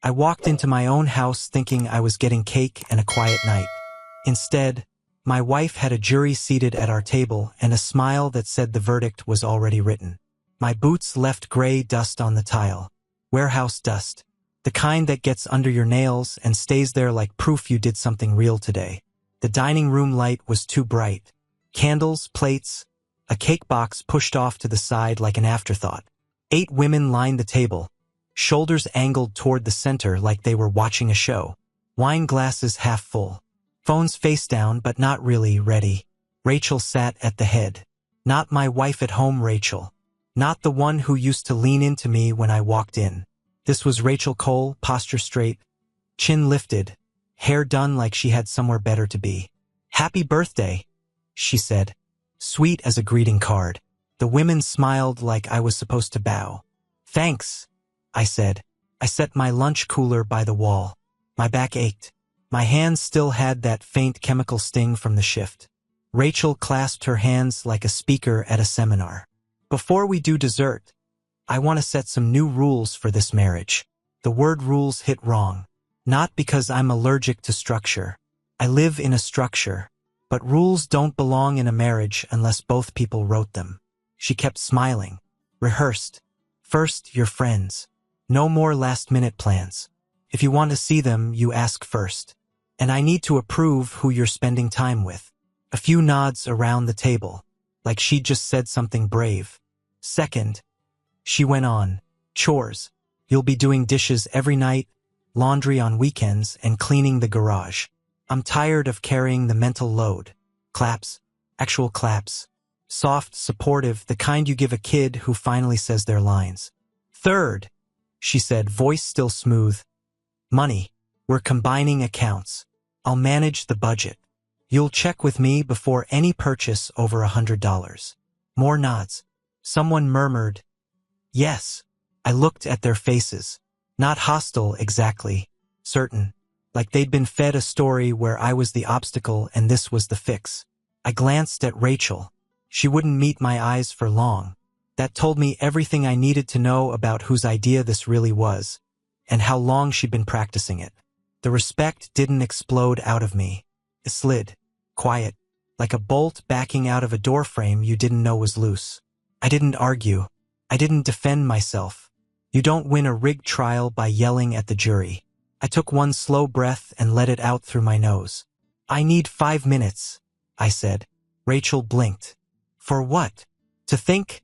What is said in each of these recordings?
I walked into my own house thinking I was getting cake and a quiet night. Instead, my wife had a jury seated at our table and a smile that said the verdict was already written. My boots left gray dust on the tile. Warehouse dust. The kind that gets under your nails and stays there like proof you did something real today. The dining room light was too bright. Candles, plates, a cake box pushed off to the side like an afterthought. 8 women lined the table, shoulders angled toward the center like they were watching a show. Wine glasses half full. Phones face down but not really ready. Rachel sat at the head. Not my wife at home Rachel. Not the one who used to lean into me when I walked in. This was Rachel Cole, posture straight, chin lifted, hair done like she had somewhere better to be. "Happy birthday," she said, sweet as a greeting card. The women smiled like I was supposed to bow. "Thanks," I said. I set my lunch cooler by the wall. My back ached. My hands still had that faint chemical sting from the shift. Rachel clasped her hands like a speaker at a seminar. "Before we do dessert, I want to set some new rules for this marriage." The word rules hit wrong. Not because I'm allergic to structure. I live in a structure. But rules don't belong in a marriage unless both people wrote them. She kept smiling. "Rehearsed. First, your friends. No more last-minute plans. If you want to see them, you ask first. And I need to approve who you're spending time with." A few nods around the table, like she'd just said something brave. "Second," she went on, "chores. You'll be doing dishes every night, laundry on weekends, and cleaning the garage. I'm tired of carrying the mental load." Claps. Actual claps. Soft, supportive, the kind you give a kid who finally says their lines. "Third," she said, voice still smooth, "money. We're combining accounts. I'll manage the budget. You'll check with me before any purchase over $100. More nods. Someone murmured, "Yes." I looked at their faces. Not hostile exactly. Certain. Like they'd been fed a story where I was the obstacle and this was the fix. I glanced at Rachel. She wouldn't meet my eyes for long. That told me everything I needed to know about whose idea this really was, and how long she'd been practicing it. The respect didn't explode out of me. It slid, quiet, like a bolt backing out of a doorframe you didn't know was loose. I didn't argue. I didn't defend myself. You don't win a rigged trial by yelling at the jury. I took one slow breath and let it out through my nose. "I need 5 minutes," I said. Rachel blinked. "For what?" "To think,"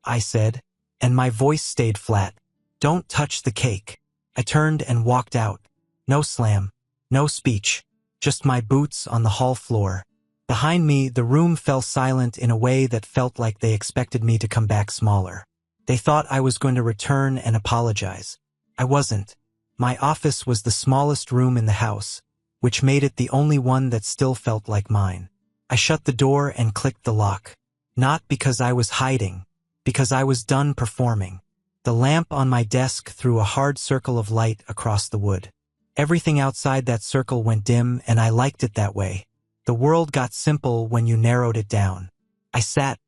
I said, and my voice stayed flat. "Don't touch the cake." I turned and walked out. No slam, no speech, just my boots on the hall floor. Behind me, the room fell silent in a way that felt like they expected me to come back smaller. They thought I was going to return and apologize. I wasn't. My office was the smallest room in the house, which made it the only one that still felt like mine. I shut the door and clicked the lock. Not because I was hiding, because I was done performing. The lamp on my desk threw a hard circle of light across the wood. Everything outside that circle went dim, and I liked it that way. The world got simple when you narrowed it down. I sat,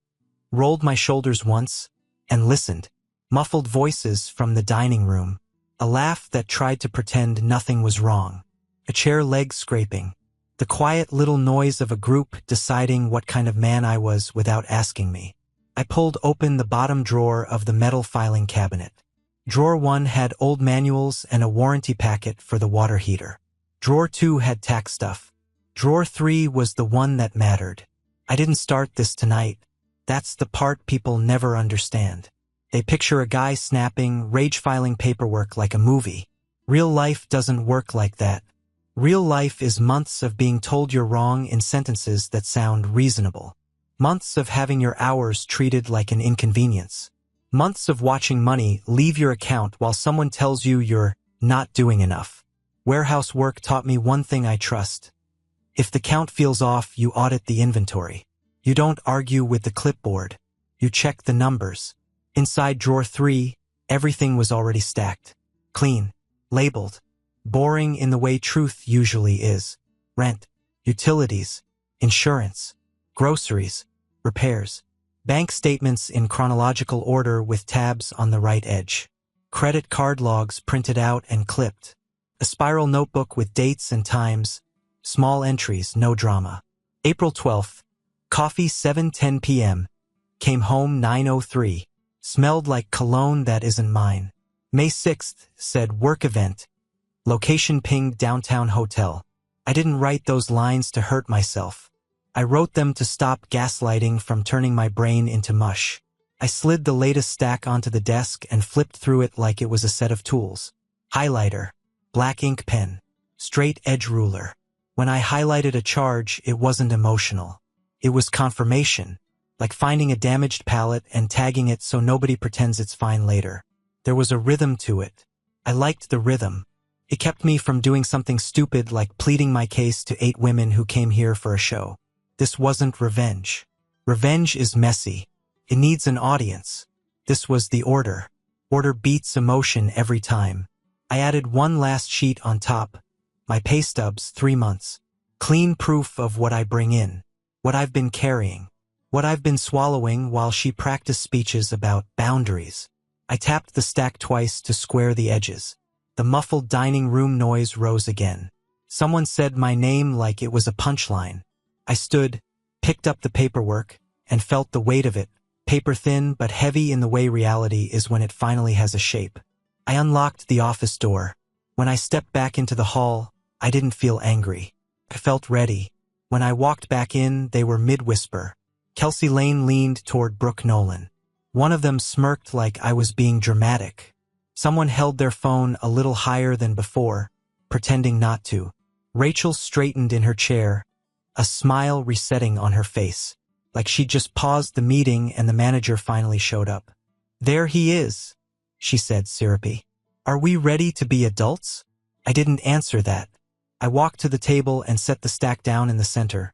rolled my shoulders once, and listened. Muffled voices from the dining room. A laugh that tried to pretend nothing was wrong. A chair leg scraping. The quiet little noise of a group deciding what kind of man I was without asking me. I pulled open the bottom drawer of the metal filing cabinet. Drawer 1 had old manuals and a warranty packet for the water heater. Drawer 2 had tax stuff. Drawer 3 was the one that mattered. I didn't start this tonight. That's the part people never understand. They picture a guy snapping, rage-filing paperwork like a movie. Real life doesn't work like that. Real life is months of being told you're wrong in sentences that sound reasonable. Months of having your hours treated like an inconvenience. Months of watching money leave your account while someone tells you you're not doing enough. Warehouse work taught me one thing I trust. If the count feels off, you audit the inventory. You don't argue with the clipboard. You check the numbers. Inside drawer 3, everything was already stacked. Clean. Labeled. Boring in the way truth usually is. Rent. Utilities. Insurance. Groceries. Repairs. Bank statements in chronological order with tabs on the right edge. credit card logs printed out and clipped, a spiral notebook with dates and times, small entries, no drama. April 12th, coffee 7:10 p.m., came home 9:03, smelled like cologne that isn't mine. May 6th, said work event, location pinged downtown hotel. I didn't write those lines to hurt myself. I wrote them to stop gaslighting from turning my brain into mush. I slid the latest stack onto the desk and flipped through it like it was a set of tools. Highlighter, black ink pen, straight edge ruler. When I highlighted a charge, it wasn't emotional. It was confirmation, like finding a damaged palette and tagging it so nobody pretends it's fine later. There was a rhythm to it. I liked the rhythm. It kept me from doing something stupid like pleading my case to 8 women who came here for a show. This wasn't revenge. Revenge is messy. It needs an audience. This was the order. Order beats emotion every time. I added one last sheet on top. My pay stubs, 3 months. Clean proof of what I bring in. What I've been carrying. What I've been swallowing while she practiced speeches about boundaries. I tapped the stack twice to square the edges. The muffled dining room noise rose again. Someone said my name like it was a punchline. I stood, picked up the paperwork, and felt the weight of it, paper thin but heavy in the way reality is when it finally has a shape. I unlocked the office door. When I stepped back into the hall, I didn't feel angry. I felt ready. When I walked back in, they were mid-whisper. Kelsey Lane leaned toward Brooke Nolan. One of them smirked like I was being dramatic. Someone held their phone a little higher than before, pretending not to. Rachel straightened in her chair, a smile resetting on her face, like she'd just paused the meeting and the manager finally showed up. "There he is," she said, syrupy. "Are we ready to be adults?" I didn't answer that. I walked to the table and set the stack down in the center.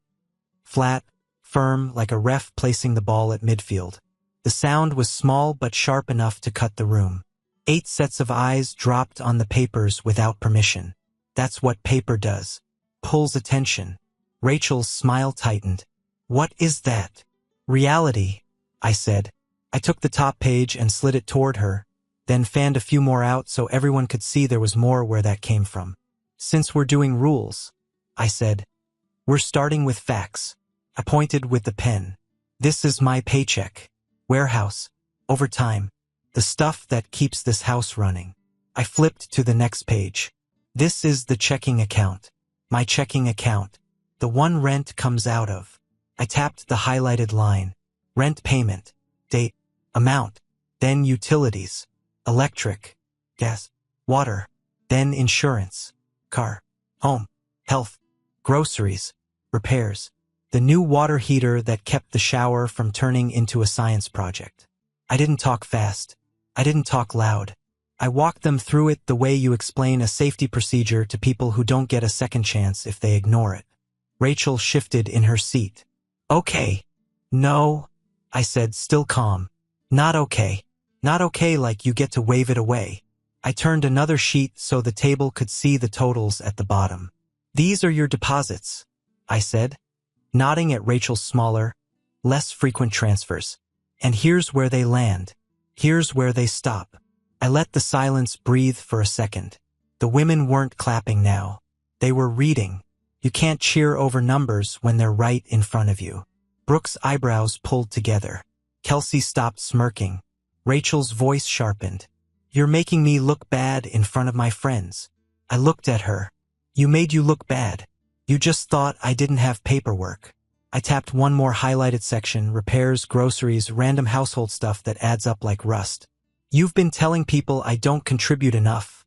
Flat, firm, like a ref placing the ball at midfield. The sound was small but sharp enough to cut the room. 8 sets of eyes dropped on the papers without permission. That's what paper does. Pulls attention. Rachel's smile tightened. "What is that?" "Reality," I said. I took the top page and slid it toward her, then fanned a few more out so everyone could see there was more where that came from. "Since we're doing rules," I said, "we're starting with facts." I pointed with the pen. "This is my paycheck. Warehouse. Overtime. The stuff that keeps this house running." I flipped to the next page. "This is the checking account. My checking account. The one rent comes out of." I tapped the highlighted line. Rent payment. Date. Amount. Then utilities. Electric. Gas. Water. Then insurance. Car. Home. Health. Groceries. Repairs. The new water heater that kept the shower from turning into a science project. I didn't talk fast. I didn't talk loud. I walked them through it the way you explain a safety procedure to people who don't get a second chance if they ignore it. Rachel shifted in her seat. "Okay." "No," I said, still calm. "Not okay. Not okay like you get to wave it away." I turned another sheet so the table could see the totals at the bottom. "These are your deposits," I said, nodding at Rachel's smaller, less frequent transfers. "And here's where they land. Here's where they stop." I let the silence breathe for a second. The women weren't clapping now. They were reading. You can't cheer over numbers when they're right in front of you. Brooke's eyebrows pulled together. Kelsey stopped smirking. Rachel's voice sharpened. "You're making me look bad in front of my friends." I looked at her. "You made you look bad. You just thought I didn't have paperwork." I tapped one more highlighted section, repairs, groceries, random household stuff that adds up like rust. "You've been telling people I don't contribute enough,"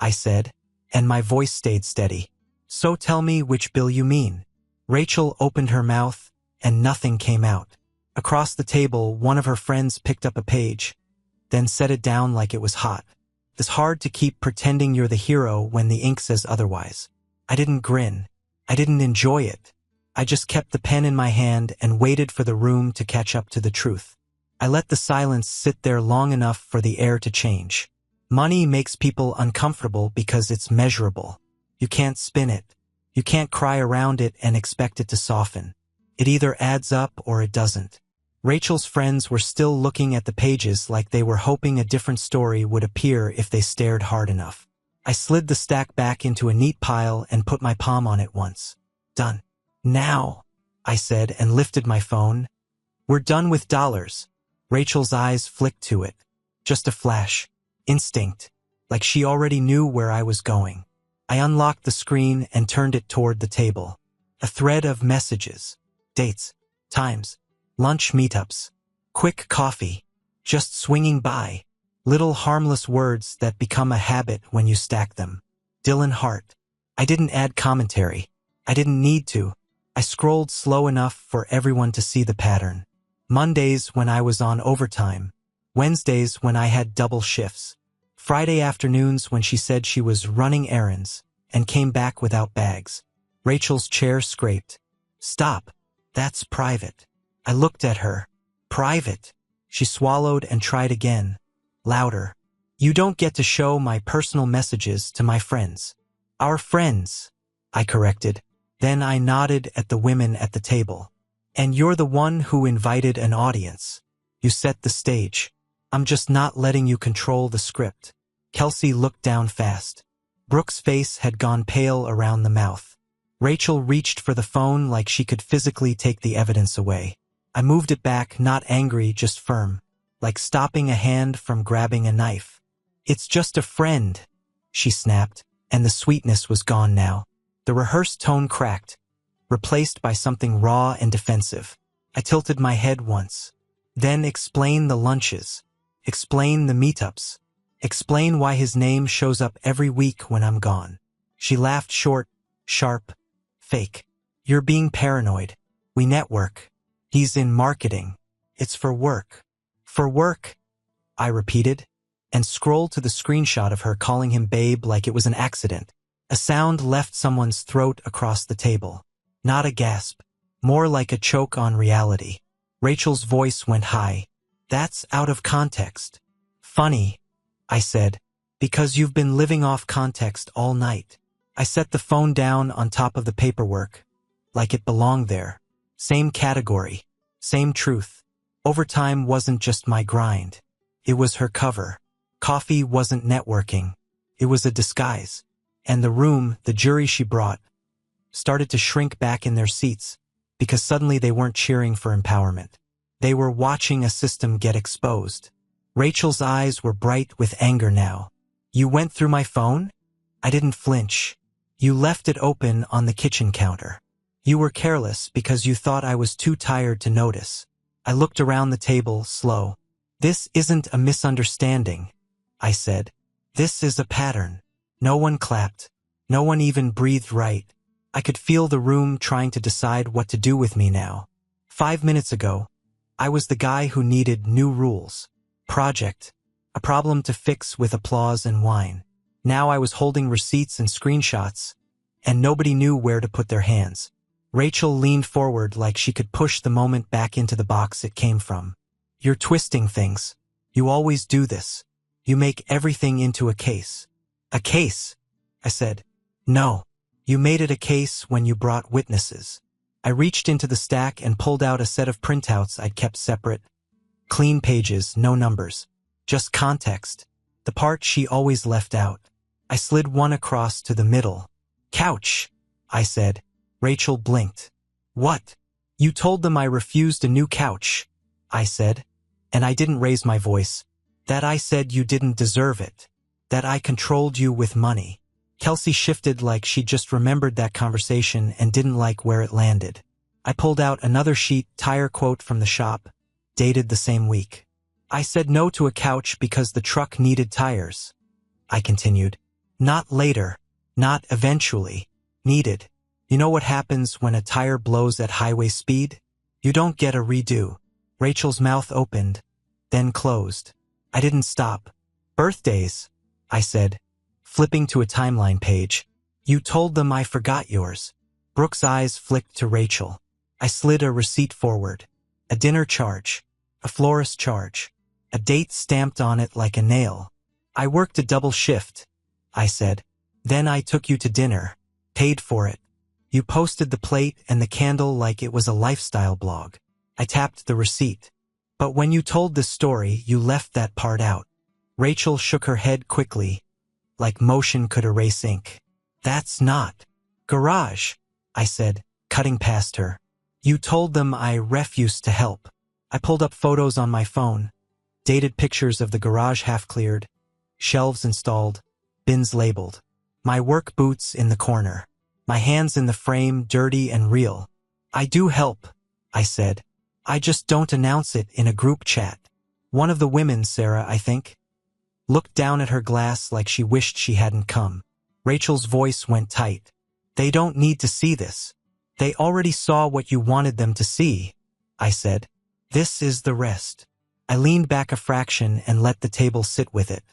I said, and my voice stayed steady. "So tell me which bill you mean." Rachel opened her mouth, and nothing came out. Across the table, one of her friends picked up a page, then set it down like it was hot. It's hard to keep pretending you're the hero when the ink says otherwise. I didn't grin. I didn't enjoy it. I just kept the pen in my hand and waited for the room to catch up to the truth. I let the silence sit there long enough for the air to change. Money makes people uncomfortable because it's measurable. You can't spin it. You can't cry around it and expect it to soften. It either adds up or it doesn't. Rachel's friends were still looking at the pages like they were hoping a different story would appear if they stared hard enough. I slid the stack back into a neat pile and put my palm on it once. Done. Now, I said and lifted my phone. We're done with dollars. Rachel's eyes flicked to it. Just a flash. Instinct. Like she already knew where I was going. I unlocked the screen and turned it toward the table. A thread of messages. Dates. Times. Lunch meetups. Quick coffee. Just swinging by. Little harmless words that become a habit when you stack them. Dylan Hart. I didn't add commentary. I didn't need to. I scrolled slow enough for everyone to see the pattern. Mondays when I was on overtime. Wednesdays when I had double shifts. Friday afternoons when she said she was running errands and came back without bags. Rachel's chair scraped. Stop. That's private. I looked at her. Private. She swallowed and tried again. Louder. You don't get to show my personal messages to my friends. Our friends, I corrected. Then I nodded at the women at the table. And you're the one who invited an audience. You set the stage. I'm just not letting you control the script. Kelsey looked down fast. Brooke's face had gone pale around the mouth. Rachel reached for the phone like she could physically take the evidence away. I moved it back, not angry, just firm. Like stopping a hand from grabbing a knife. It's just a friend, she snapped, and the sweetness was gone now. The rehearsed tone cracked, replaced by something raw and defensive. I tilted my head once. Then explain the lunches. Explain the meetups. Explain why his name shows up every week when I'm gone. She laughed short, sharp, fake. You're being paranoid. We network. He's in marketing. It's for work. For work, I repeated, and scrolled to the screenshot of her calling him babe like it was an accident. A sound left someone's throat across the table. Not a gasp, more like a choke on reality. Rachel's voice went high. That's out of context. Funny, I said, because you've been living off context all night. I set the phone down on top of the paperwork, like it belonged there. Same category, same truth. Overtime wasn't just my grind. It was her cover. Coffee wasn't networking. It was a disguise. And the room, the jury she brought, started to shrink back in their seats because suddenly they weren't cheering for empowerment. They were watching a system get exposed. Rachel's eyes were bright with anger now. You went through my phone? I didn't flinch. You left it open on the kitchen counter. You were careless because you thought I was too tired to notice. I looked around the table, slow. This isn't a misunderstanding, I said. This is a pattern. No one clapped. No one even breathed right. I could feel the room trying to decide what to do with me now. 5 minutes ago, I was the guy who needed new rules. Project. A problem to fix with applause and wine. Now I was holding receipts and screenshots, and nobody knew where to put their hands. Rachel leaned forward like she could push the moment back into the box it came from. You're twisting things. You always do this. You make everything into a case. A case, I said. No. You made it a case when you brought witnesses. I reached into the stack and pulled out a set of printouts I'd kept separate. Clean pages, no numbers. Just context. The part she always left out. I slid one across to the middle. Couch, I said. Rachel blinked. What? You told them I refused a new couch, I said. And I didn't raise my voice. That I said you didn't deserve it. That I controlled you with money. Kelsey shifted like she just remembered that conversation and didn't like where it landed. I pulled out another sheet tire quote from the shop, dated the same week. I said no to a couch because the truck needed tires. I continued. Not later. Not eventually. Needed. You know what happens when a tire blows at highway speed? You don't get a redo. Rachel's mouth opened, then closed. I didn't stop. Birthdays, I said, flipping to a timeline page. You told them I forgot yours. Brooke's eyes flicked to Rachel. I slid a receipt forward. A dinner charge. A florist charge. A date stamped on it like a nail. I worked a double shift, I said. Then I took you to dinner. Paid for it. You posted the plate and the candle like it was a lifestyle blog. I tapped the receipt. But when you told this story, you left that part out. Rachel shook her head quickly, like motion could erase ink. That's not garage, I said, cutting past her. You told them I refused to help. I pulled up photos on my phone, dated pictures of the garage half cleared, shelves installed, bins labeled. My work boots in the corner. My hands in the frame, dirty and real. I do help, I said. I just don't announce it in a group chat. One of the women, Sarah, I think, looked down at her glass like she wished she hadn't come. Rachel's voice went tight. They don't need to see this. They already saw what you wanted them to see, I said. This is the rest. I leaned back a fraction and let the table sit with it.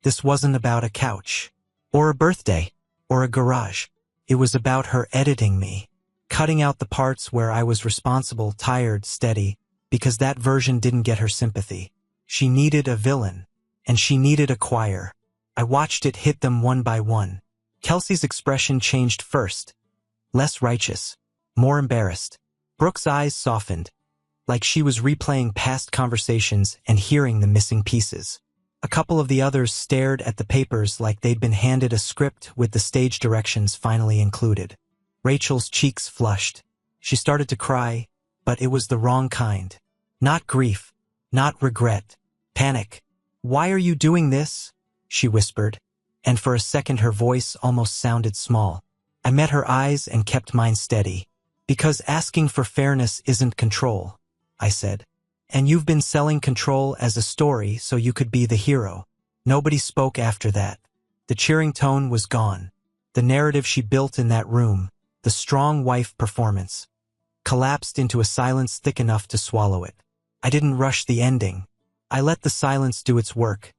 This wasn't about a couch, or a birthday, or a garage. It was about her editing me, cutting out the parts where I was responsible, tired, steady, because that version didn't get her sympathy. She needed a villain, and she needed a choir. I watched it hit them one by one. Kelsey's expression changed first, less righteous, more embarrassed. Brooke's eyes softened, like she was replaying past conversations and hearing the missing pieces. A couple of the others stared at the papers like they'd been handed a script with the stage directions finally included. Rachel's cheeks flushed. She started to cry, but it was the wrong kind. Not grief, not regret, panic. Why are you doing this? She whispered, and for a second her voice almost sounded small. I met her eyes and kept mine steady. Because asking for fairness isn't control, I said. And you've been selling control as a story so you could be the hero. Nobody spoke after that. The cheering tone was gone. The narrative she built in that room, the strong wife performance, collapsed into a silence thick enough to swallow it. I didn't rush the ending. I let the silence do its work.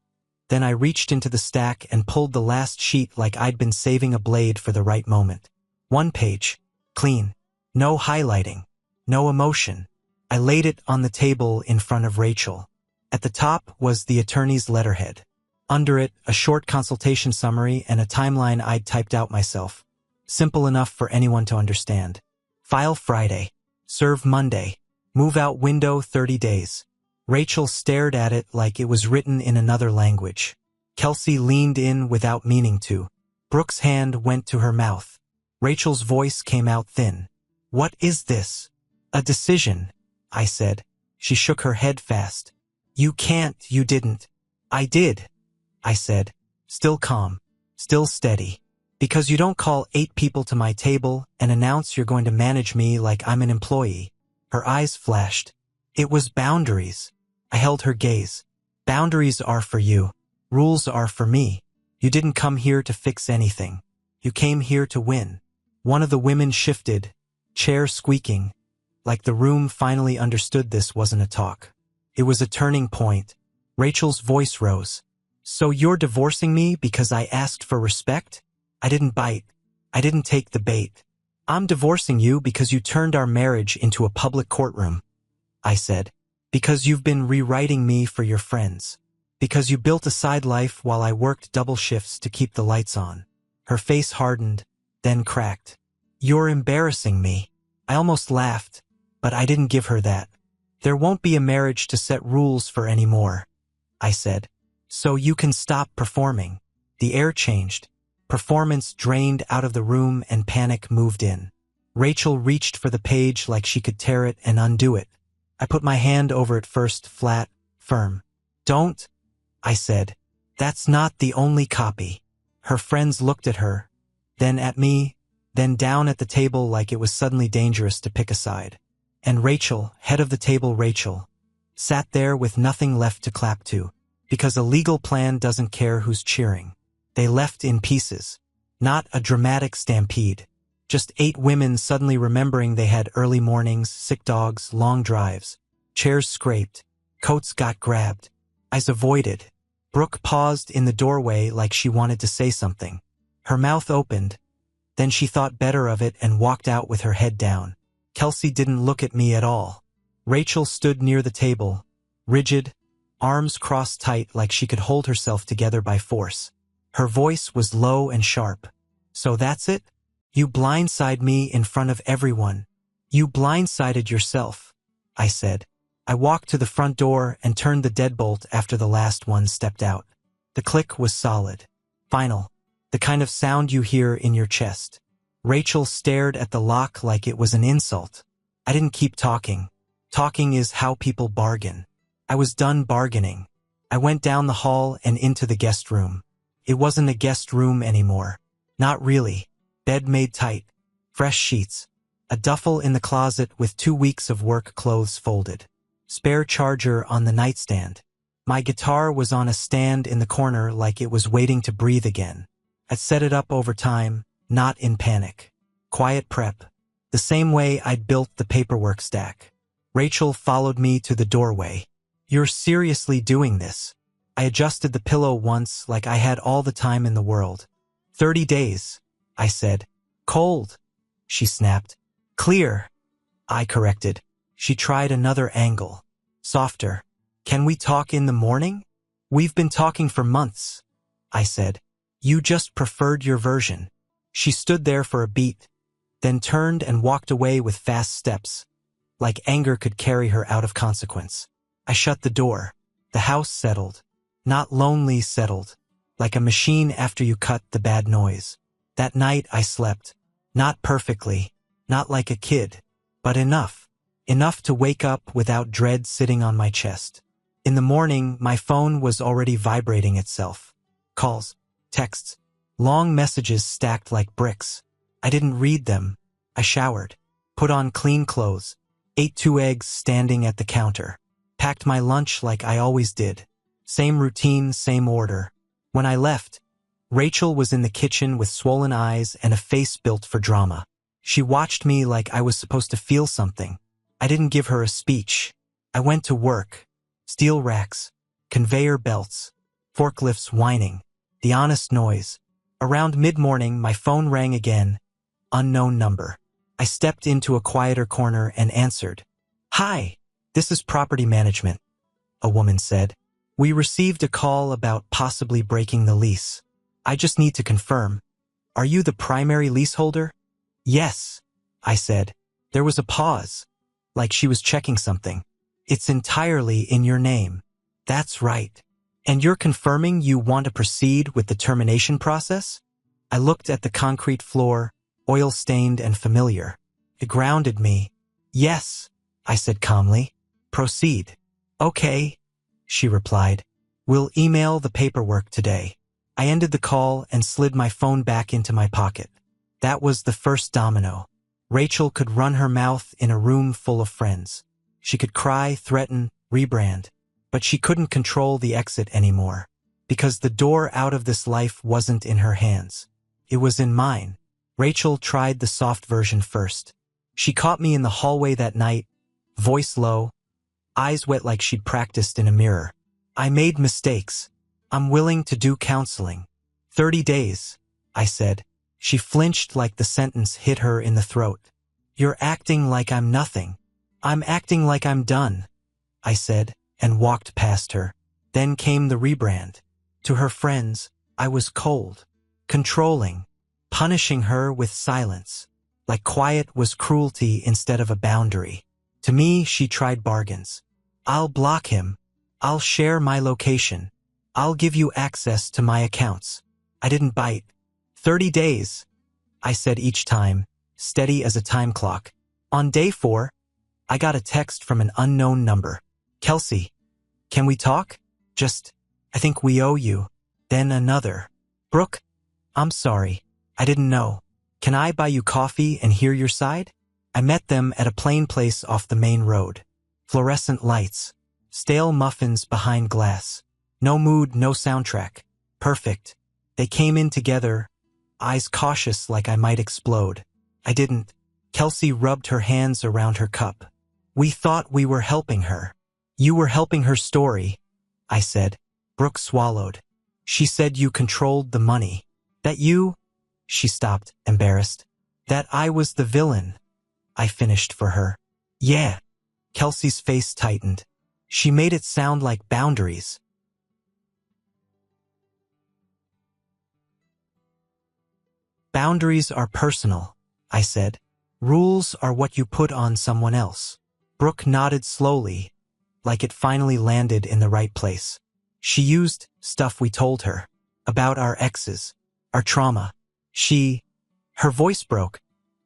Then I reached into the stack and pulled the last sheet like I'd been saving a blade for the right moment. One page, clean, no highlighting, no emotion. I laid it on the table in front of Rachel. At the top was the attorney's letterhead. Under it, a short consultation summary and a timeline I'd typed out myself. Simple enough for anyone to understand. File Friday. Serve Monday. Move out window 30 days. Rachel stared at it like it was written in another language. Kelsey leaned in without meaning to. Brooke's hand went to her mouth. Rachel's voice came out thin. What is this? A decision, I said. She shook her head fast. You can't, you didn't. I did, I said, still calm, still steady. Because you don't call 8 people to my table and announce you're going to manage me like I'm an employee. Her eyes flashed. It was boundaries. I held her gaze. Boundaries are for you. Rules are for me. You didn't come here to fix anything. You came here to win. One of the women shifted, chair squeaking, like the room finally understood this wasn't a talk. It was a turning point. Rachel's voice rose. So you're divorcing me because I asked for respect? I didn't bite. I didn't take the bait. I'm divorcing you because you turned our marriage into a public courtroom, I said. Because you've been rewriting me for your friends. Because you built a side life while I worked double shifts to keep the lights on. Her face hardened, then cracked. You're embarrassing me. I almost laughed, but I didn't give her that. There won't be a marriage to set rules for anymore, I said. So you can stop performing. The air changed. Performance drained out of the room and panic moved in. Rachel reached for the page like she could tear it and undo it. I put my hand over it first, flat, firm. Don't, I said. That's not the only copy. Her friends looked at her, then at me, then down at the table like it was suddenly dangerous to pick a side. And Rachel, head of the table Rachel, sat there with nothing left to clap to, because a legal plan doesn't care who's cheering. They left in pieces. Not a dramatic stampede. Just 8 women suddenly remembering they had early mornings, sick dogs, long drives. Chairs scraped. Coats got grabbed. Eyes avoided. Brooke paused in the doorway like she wanted to say something. Her mouth opened. Then she thought better of it and walked out with her head down. Kelsey didn't look at me at all. Rachel stood near the table, rigid, arms crossed tight like she could hold herself together by force. Her voice was low and sharp. So that's it? You blindside me in front of everyone. You blindsided yourself, I said. I walked to the front door and turned the deadbolt after the last one stepped out. The click was solid. Final. The kind of sound you hear in your chest. Rachel stared at the lock like it was an insult. I didn't keep talking. Talking is how people bargain. I was done bargaining. I went down the hall and into the guest room. It wasn't a guest room anymore. Not really. Bed made tight. Fresh sheets. A duffel in the closet with 2 weeks of work clothes folded. Spare charger on the nightstand. My guitar was on a stand in the corner like it was waiting to breathe again. I'd set it up over time, not in panic. Quiet prep. The same way I'd built the paperwork stack. Rachel followed me to the doorway. You're seriously doing this? I adjusted the pillow once like I had all the time in the world. 30 days, I said. Cold, she snapped. Clear, I corrected. She tried another angle. Softer. Can we talk in the morning? We've been talking for months, I said. You just preferred your version. She stood there for a beat, then turned and walked away with fast steps, like anger could carry her out of consequence. I shut the door. The house settled. Not lonely settled, like a machine after you cut the bad noise. That night I slept. Not perfectly, not like a kid, but enough. Enough to wake up without dread sitting on my chest. In the morning, my phone was already vibrating itself. Calls, texts, long messages stacked like bricks. I didn't read them. I showered, put on clean clothes, ate 2 eggs standing at the counter, packed my lunch like I always did. Same routine, same order. When I left, Rachel was in the kitchen with swollen eyes and a face built for drama. She watched me like I was supposed to feel something. I didn't give her a speech. I went to work. Steel racks, conveyor belts, forklifts whining, the honest noise. Around mid-morning, my phone rang again. Unknown number. I stepped into a quieter corner and answered. Hi, this is property management, a woman said. We received a call about possibly breaking the lease. I just need to confirm. Are you the primary leaseholder? Yes, I said. There was a pause, like she was checking something. It's entirely in your name. That's right. And you're confirming you want to proceed with the termination process? I looked at the concrete floor, oil-stained and familiar. It grounded me. Yes, I said calmly. Proceed. Okay, she replied. We'll email the paperwork today. I ended the call and slid my phone back into my pocket. That was the first domino. Rachel could run her mouth in a room full of friends. She could cry, threaten, rebrand, but she couldn't control the exit anymore, because the door out of this life wasn't in her hands. It was in mine. Rachel tried the soft version first. She caught me in the hallway that night, voice low, eyes wet like she'd practiced in a mirror. I made mistakes. I'm willing to do counseling. 30 days, I said. She flinched like the sentence hit her in the throat. You're acting like I'm nothing. I'm acting like I'm done, I said, and walked past her. Then came the rebrand. To her friends, I was cold, controlling, punishing her with silence, like quiet was cruelty instead of a boundary. To me, she tried bargains. I'll block him. I'll share my location. I'll give you access to my accounts. I didn't bite. 30 days, I said each time, steady as a time clock. On day 4, I got a text from an unknown number. Kelsey, can we talk? I think we owe you. Then another. Brooke, I'm sorry. I didn't know. Can I buy you coffee and hear your side? I met them at a plain place off the main road. Fluorescent lights. Stale muffins behind glass. No mood, no soundtrack. Perfect. They came in together, eyes cautious like I might explode. I didn't. Kelsey rubbed her hands around her cup. We thought we were helping her. You were helping her story, I said. Brooke swallowed. She said you controlled the money. That you... She stopped, embarrassed. That I was the villain. I finished for her. Yeah. Kelsey's face tightened. She made it sound like boundaries. Boundaries are personal, I said. Rules are what you put on someone else. Brooke nodded slowly, like it finally landed in the right place. She used stuff we told her about our exes, our trauma. Her voice broke.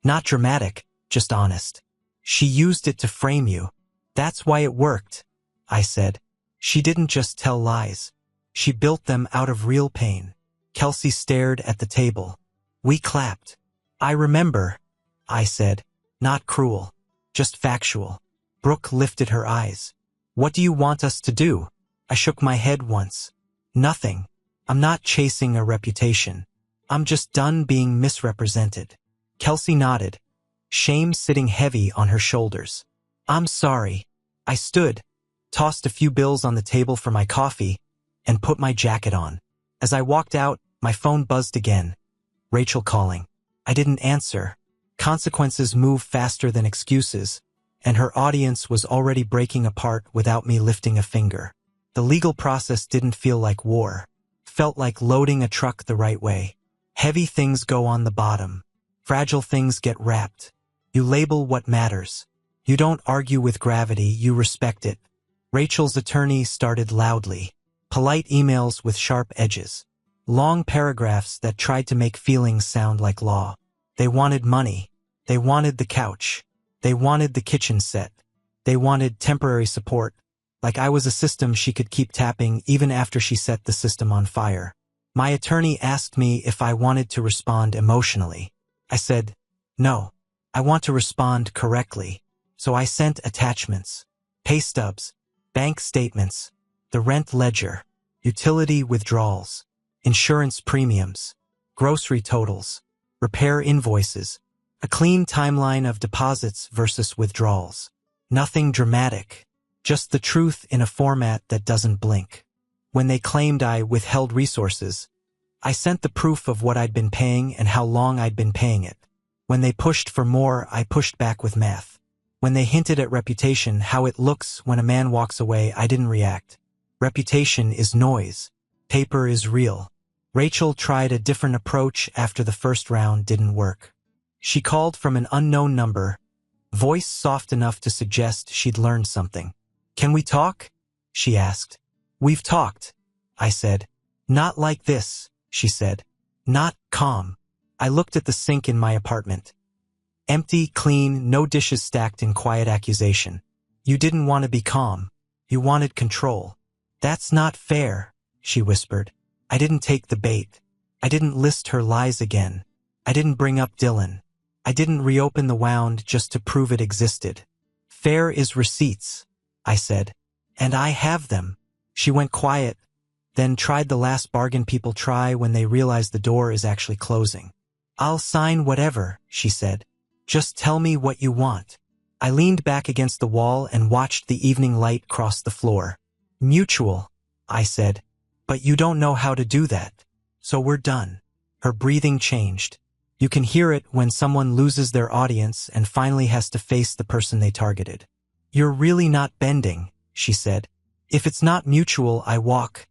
Not dramatic, just honest. She used it to frame you. That's why it worked, I said. She didn't just tell lies. She built them out of real pain. Kelsey stared at the table. We clapped. I remember, I said. Not cruel, just factual. Brooke lifted her eyes. What do you want us to do? I shook my head once. Nothing. I'm not chasing a reputation. I'm just done being misrepresented. Kelsey nodded, shame sitting heavy on her shoulders. I'm sorry. I stood, tossed a few bills on the table for my coffee, and put my jacket on. As I walked out, my phone buzzed again. Rachel calling. I didn't answer. Consequences move faster than excuses, and her audience was already breaking apart without me lifting a finger. The legal process didn't feel like war. Felt like loading a truck the right way. Heavy things go on the bottom. Fragile things get wrapped. You label what matters. You don't argue with gravity, you respect it. Rachel's attorney started loudly. Polite emails with sharp edges. Long paragraphs that tried to make feelings sound like law. They wanted money. They wanted the couch. They wanted the kitchen set. They wanted temporary support, like I was a system she could keep tapping even after she set the system on fire. My attorney asked me if I wanted to respond emotionally. I said, no, I want to respond correctly. So I sent attachments, pay stubs, bank statements, the rent ledger, utility withdrawals, insurance premiums, grocery totals, repair invoices, a clean timeline of deposits versus withdrawals. Nothing dramatic, just the truth in a format that doesn't blink. When they claimed I withheld resources, I sent the proof of what I'd been paying and how long I'd been paying it. When they pushed for more, I pushed back with math. When they hinted at reputation, how it looks when a man walks away, I didn't react. Reputation is noise. Paper is real. Rachel tried a different approach after the first round didn't work. She called from an unknown number, voice soft enough to suggest she'd learned something. Can we talk? She asked. We've talked, I said. Not like this, she said. Not calm. I looked at the sink in my apartment. Empty, clean, no dishes stacked in quiet accusation. You didn't want to be calm. You wanted control. That's not fair, she whispered. I didn't take the bait. I didn't list her lies again. I didn't bring up Dylan. I didn't reopen the wound just to prove it existed. Fair is receipts, I said. And I have them. She went quiet, then tried the last bargain people try when they realize the door is actually closing. I'll sign whatever, she said. Just tell me what you want. I leaned back against the wall and watched the evening light cross the floor. Mutual, I said. But you don't know how to do that. So we're done. Her breathing changed. You can hear it when someone loses their audience and finally has to face the person they targeted. You're really not bending, she said. If it's not mutual, I walk,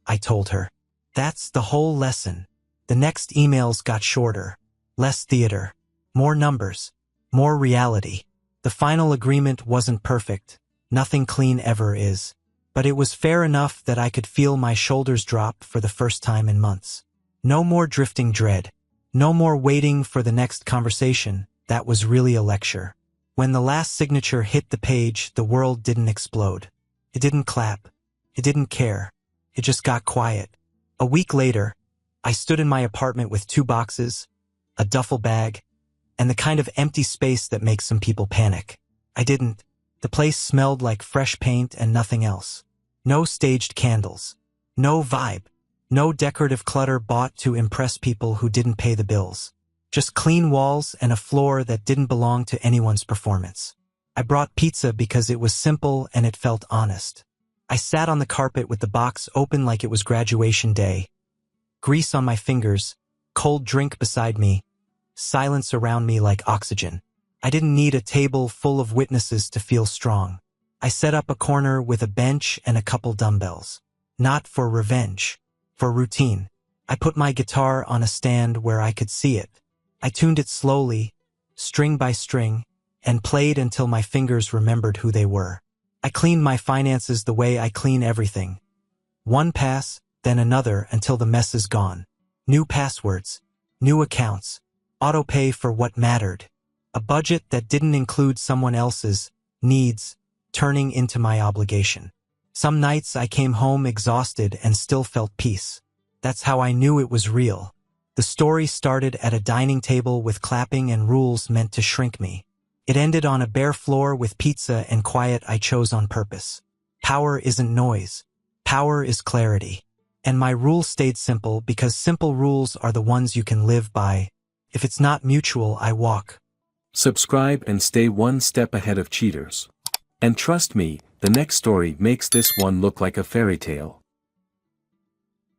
I told her. That's the whole lesson. The next emails got shorter. Less theater. More numbers. More reality. The final agreement wasn't perfect. Nothing clean ever is. But it was fair enough that I could feel my shoulders drop for the first time in months. No more drifting dread. No more waiting for the next conversation. That was really a lecture. When the last signature hit the page, the world didn't explode. It didn't clap. It didn't care. It just got quiet. A week later, I stood in my apartment with 2 boxes, a duffel bag, and the kind of empty space that makes some people panic. I didn't. The place smelled like fresh paint and nothing else. No staged candles. No vibe. No decorative clutter bought to impress people who didn't pay the bills. Just clean walls and a floor that didn't belong to anyone's performance. I brought pizza because it was simple and it felt honest. I sat on the carpet with the box open like it was graduation day. Grease on my fingers, cold drink beside me, silence around me like oxygen. I didn't need a table full of witnesses to feel strong. I set up a corner with a bench and a couple dumbbells. Not for revenge, for routine. I put my guitar on a stand where I could see it. I tuned it slowly, string by string, and played until my fingers remembered who they were. I cleaned my finances the way I clean everything. One pass, then another until the mess is gone. New passwords, new accounts, auto-pay for what mattered. A budget that didn't include someone else's needs, turning into my obligation. Some nights I came home exhausted and still felt peace. That's how I knew it was real. The story started at a dining table with clapping and rules meant to shrink me. It ended on a bare floor with pizza and quiet I chose on purpose. Power isn't noise. Power is clarity. And my rule stayed simple because simple rules are the ones you can live by. If it's not mutual, I walk. Subscribe and stay one step ahead of cheaters. And trust me, the next story makes this one look like a fairy tale.